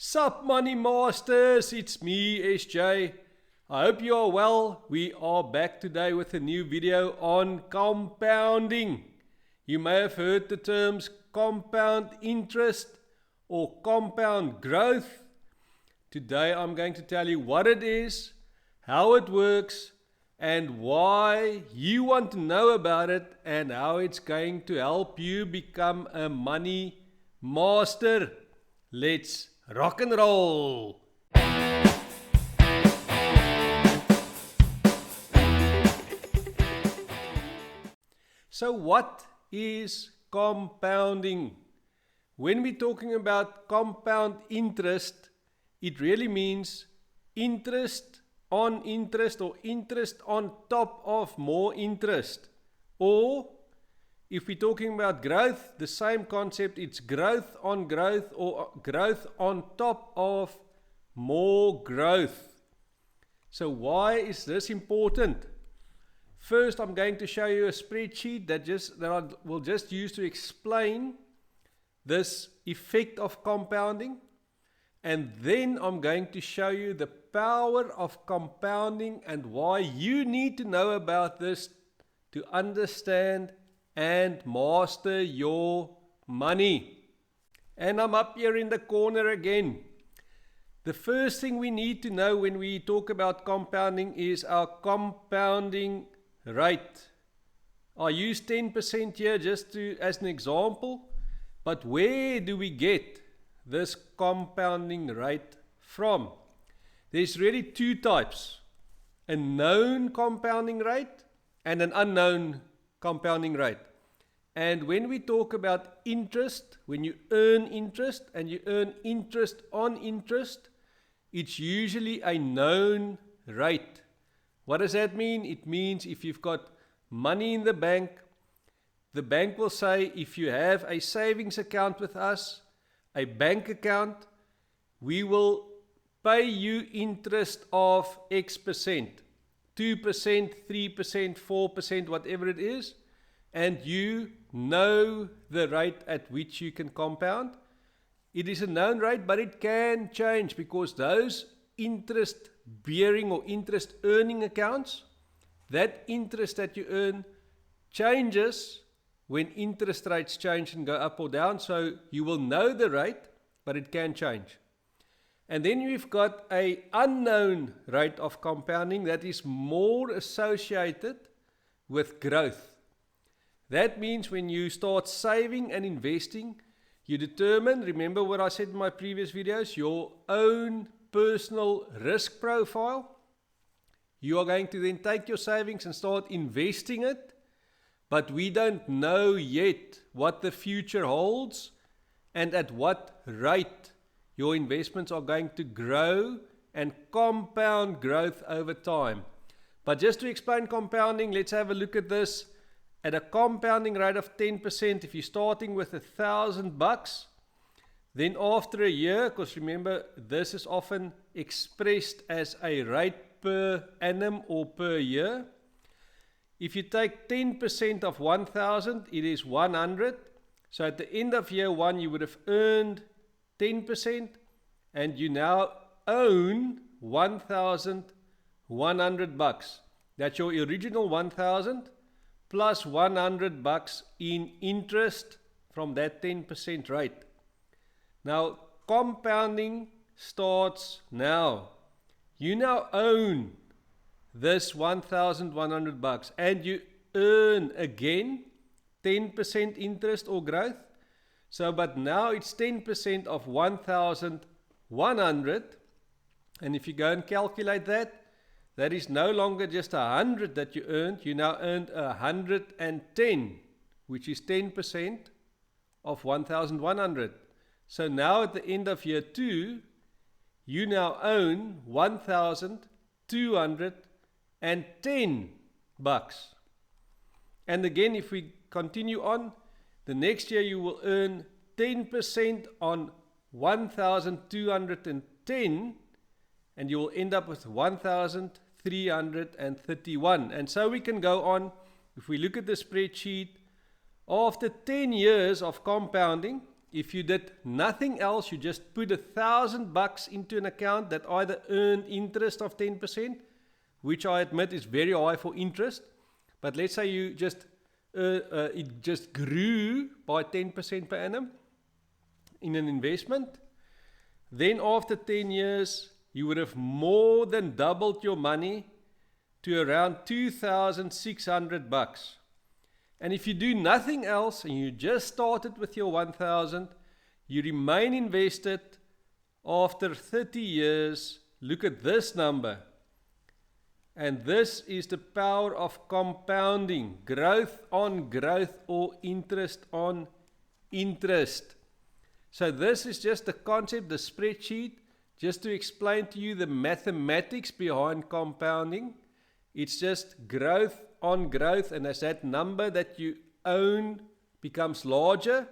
Sup Money Masters, it's me SJ. I hope you are well. We are back today with a new video on compounding. You may have heard the terms compound interest or compound growth. Today I'm going to tell you what it is, how it works, and why you want to know about it and how it's going to help you become a money master. Let's rock and roll! So what is compounding? When we're talking about compound interest, it really means interest on interest or interest on top of more interest. Or if we're talking about growth, the same concept, it's growth on growth or growth on top of more growth. So why is this important? First, I'm going to show you a spreadsheet that I will just use to explain this effect of compounding. And then I'm going to show you the power of compounding and why you need to know about this to understand and master your money. And I'm up here in the corner again. The first thing we need to know when we talk about compounding is our compounding rate. I use 10% here just as an example, but where do we get this compounding rate from? There's really two types: a known compounding rate and an unknown compounding rate. And when we talk about interest, when you earn interest and you earn interest on interest, it's usually a known rate. What does that mean? It means if you've got money in the bank will say, if you have a savings account with us, a bank account, we will pay you interest of X%, 2%, 3%, 4%, whatever it is, and you know the rate at which you can compound. It is a known rate, but it can change because those interest bearing or interest earning accounts, that interest that you earn changes when interest rates change and go up or down. So you will know the rate, but it can change. And then we've got an unknown rate of compounding that is more associated with growth. That means when you start saving and investing, you determine, remember what I said in my previous videos, your own personal risk profile. You are going to then take your savings and start investing it, but we don't know yet what the future holds and at what rate your investments are going to grow and compound growth over time. But just to explain compounding, let's have a look at this. At a compounding rate of 10%, if you're starting with $1,000, then after a year, because remember, this is often expressed as a rate per annum or per year. If you take 10% of 1,000, it is 100. So at the end of year one, you would have earned 10%, and you now own $1,100. That's your original 1,000 plus $100 in interest from that 10% rate. Now, compounding starts now. You now own this $1,100 and you earn again 10% interest or growth. So, but now it's 10% of 1,100. And if you go and calculate that, that is no longer just 100 that you earned. You now earned 110, which is 10% of 1,100. So now at the end of year two, you now own $1,210. And again, if we continue on, the next year you will earn 10% on 1,210, and you will end up with 1,331. And so we can go on. If we look at the spreadsheet, after 10 years of compounding, if you did nothing else, you just put $1,000 into an account that either earned interest of 10%, which I admit is very high for interest, but let's say you just it just grew by 10% per annum in an investment, then after 10 years, you would have more than doubled your money to around $2,600. And if you do nothing else and you just started with your 1,000, you remain invested after 30 years. Look at this number. And this is the power of compounding, growth on growth or interest on interest. So this is just the concept, the spreadsheet, just to explain to you the mathematics behind compounding. It's just growth on growth, and as that number that you own becomes larger,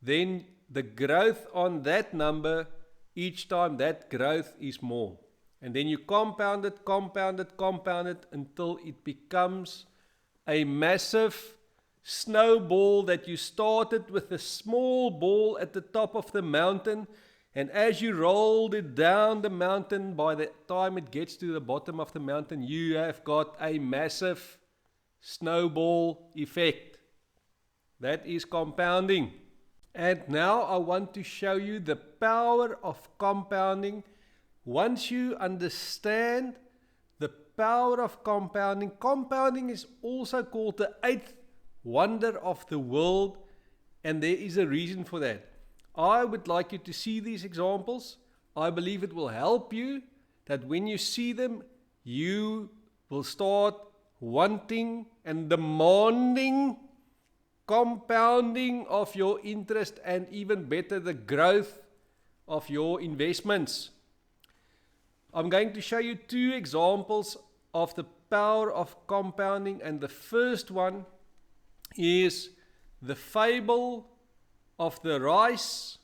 then the growth on that number, each time that growth is more. And then you compound it until it becomes a massive snowball that you started with a small ball at the top of the mountain. And as you rolled it down the mountain, by the time it gets to the bottom of the mountain, you have got a massive snowball effect. That is compounding. And now I want to show you the power of compounding. Once you understand the power of compounding, compounding is also called the eighth wonder of the world, and there is a reason for that. I would like you to see these examples. I believe it will help you, that when you see them, you will start wanting and demanding compounding of your interest, and even better, the growth of your investments. I'm going to show you two examples of the power of compounding, and the first one is the fable of the rice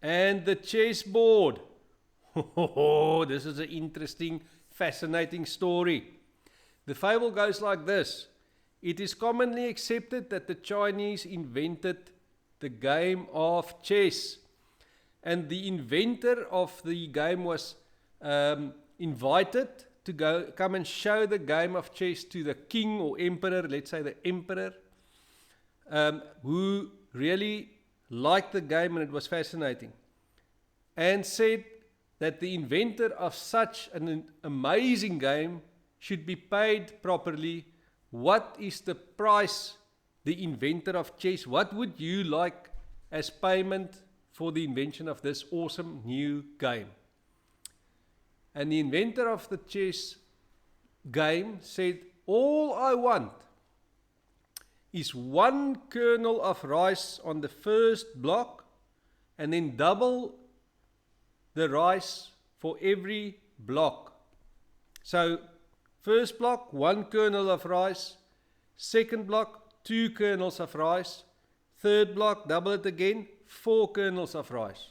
and the chessboard. This is an interesting, fascinating story. The fable goes like this. It is commonly accepted that the Chinese invented the game of chess, and the inventor of the game was invited to come and show the game of chess to the king or emperor, let's say the emperor, who really liked the game and it was fascinating, and said that the inventor of such an amazing game should be paid properly. What is the price, the inventor of chess? What would you like as payment for the invention of this awesome new game? And the inventor of the chess game said, all I want is 1 kernel of rice on the first block, and then double the rice for every block. So first block, 1 kernel of rice. Second block, 2 kernels of rice. Third block, double it again, 4 kernels of rice.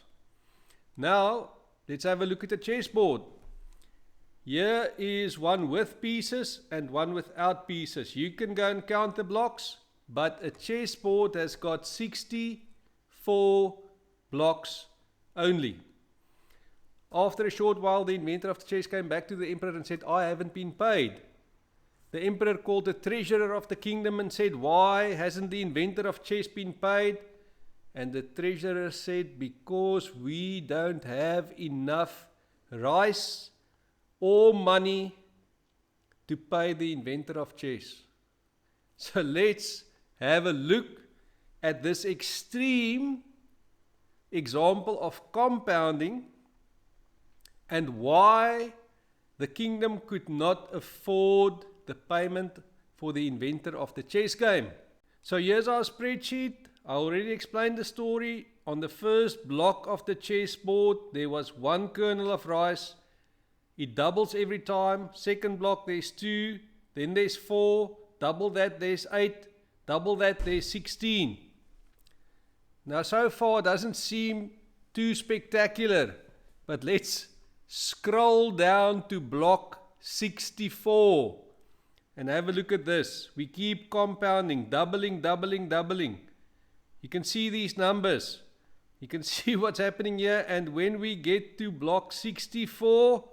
Now, let's have a look at the chessboard. Here is one with pieces and one without pieces. You can go and count the blocks, but a chessboard has got 64 blocks only. After a short while, the inventor of the chess came back to the emperor and said, I haven't been paid. The emperor called the treasurer of the kingdom and said, why hasn't the inventor of chess been paid? And the treasurer said, because we don't have enough rice or money to pay the inventor of chess. So let's have a look at this extreme example of compounding and why the kingdom could not afford the payment for the inventor of the chess game. So here's our spreadsheet. I already explained the story. On the first block of the chessboard, there was 1 kernel of rice. It doubles every time. Second block, there's 2. Then there's 4. Double that, there's 8. Double that, there's 16. Now, so far, it doesn't seem too spectacular. But let's scroll down to block 64. And have a look at this. We keep compounding, doubling. You can see these numbers. You can see what's happening here. And when we get to block 64,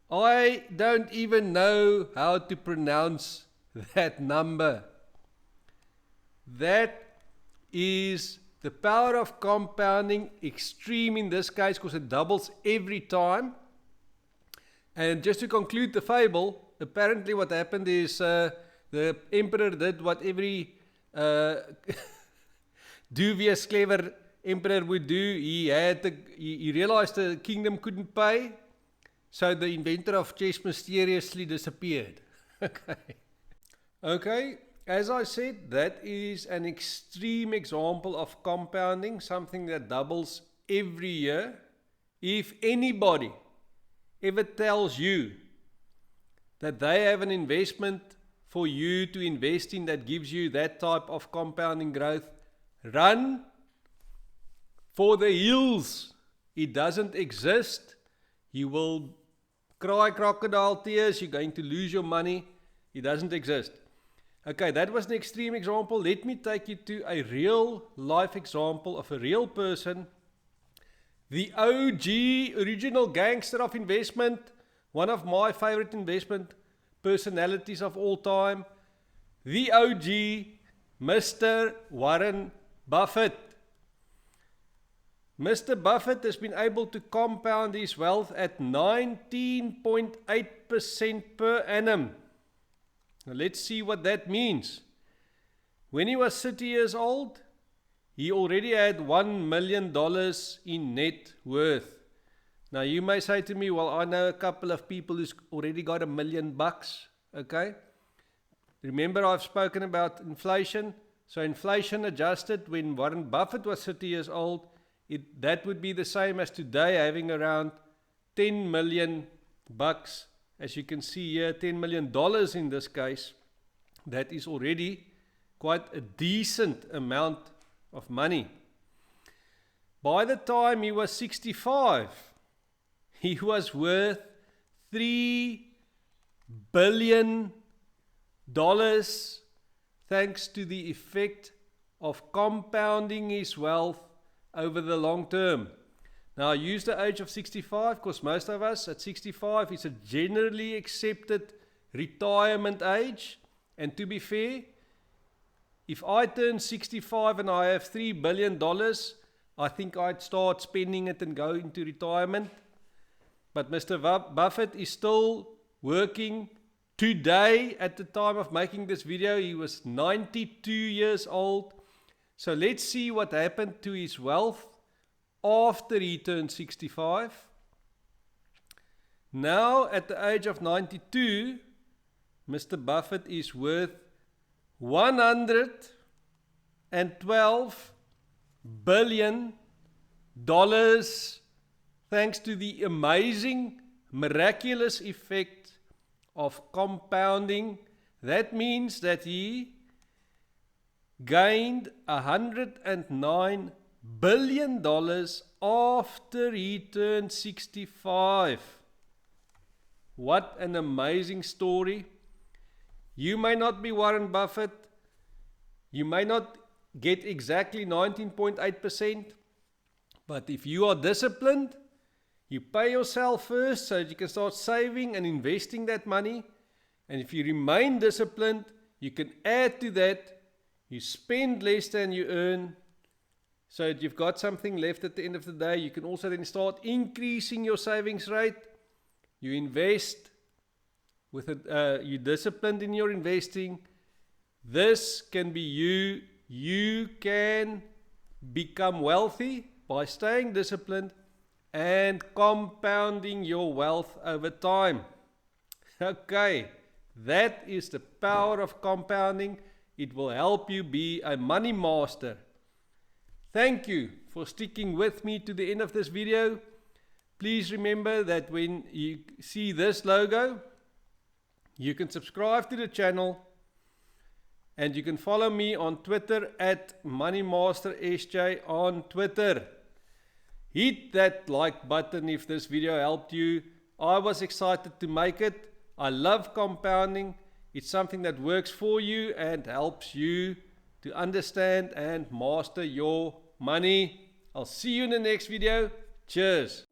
I don't even know how to pronounce that number. That is the power of compounding, extreme in this case because it doubles every time. And just to conclude the fable, apparently what happened is the emperor did what every dubious, clever emperor would do. He realized the kingdom couldn't pay, so the inventor of chess mysteriously disappeared. Okay, as I said, that is an extreme example of compounding, something that doubles every year. If anybody ever tells you that they have an investment for you to invest in that gives you that type of compounding growth, run for the hills. It doesn't exist. You will cry crocodile tears. You're going to lose your money. It doesn't exist. Okay, that was an extreme example. Let me take you to a real life example of a real person. The OG, original gangster of investment, one of my favorite investment personalities of all time, the OG, Mr. Warren Buffett. Mr. Buffett has been able to compound his wealth at 19.8% per annum. Now let's see what that means. When he was 30 years old, he already had $1 million in net worth. Now you may say to me, well, I know a couple of people who's already got $1 million, okay? Remember I've spoken about inflation. So inflation adjusted when Warren Buffett was 30 years old, that would be the same as today having around $10 million. As you can see here, $10 million in this case. That is already quite a decent amount of money. By the time he was 65, he was worth $3 billion thanks to the effect of compounding his wealth over the long term. Now I use the age of 65 because most of us at 65 is a generally accepted retirement age. And to be fair, if I turn 65 and I have $3 billion, I think I'd start spending it and go into retirement. But Mr. Buffett is still working today. At the time of making this video, he was 92 years old. So let's see what happened to his wealth after he turned 65. Now, at the age of 92, Mr. Buffett is worth $112 billion thanks to the amazing, miraculous effect of compounding. That means that he gained $109 billion after he turned 65. What an amazing story. You may not be Warren Buffett. You may not get exactly 19.8%. But if you are disciplined, you pay yourself first so that you can start saving and investing that money. And if you remain disciplined, you can add to that. You spend less than you earn so that you've got something left at the end of the day. You can also then start increasing your savings rate. You invest with it, you're disciplined in your investing. This can be you. You can become wealthy by staying disciplined and compounding your wealth over time. Okay, that is the power of compounding. It will help you be a money master. Thank you for sticking with me to the end of this video. Please remember that when you see this logo, you can subscribe to the channel and you can follow me on Twitter at MoneyMasterSJ on Twitter. Hit that like button if this video helped you. I was excited to make it. I love compounding. It's something that works for you and helps you to understand and master your money. I'll see you in the next video. Cheers.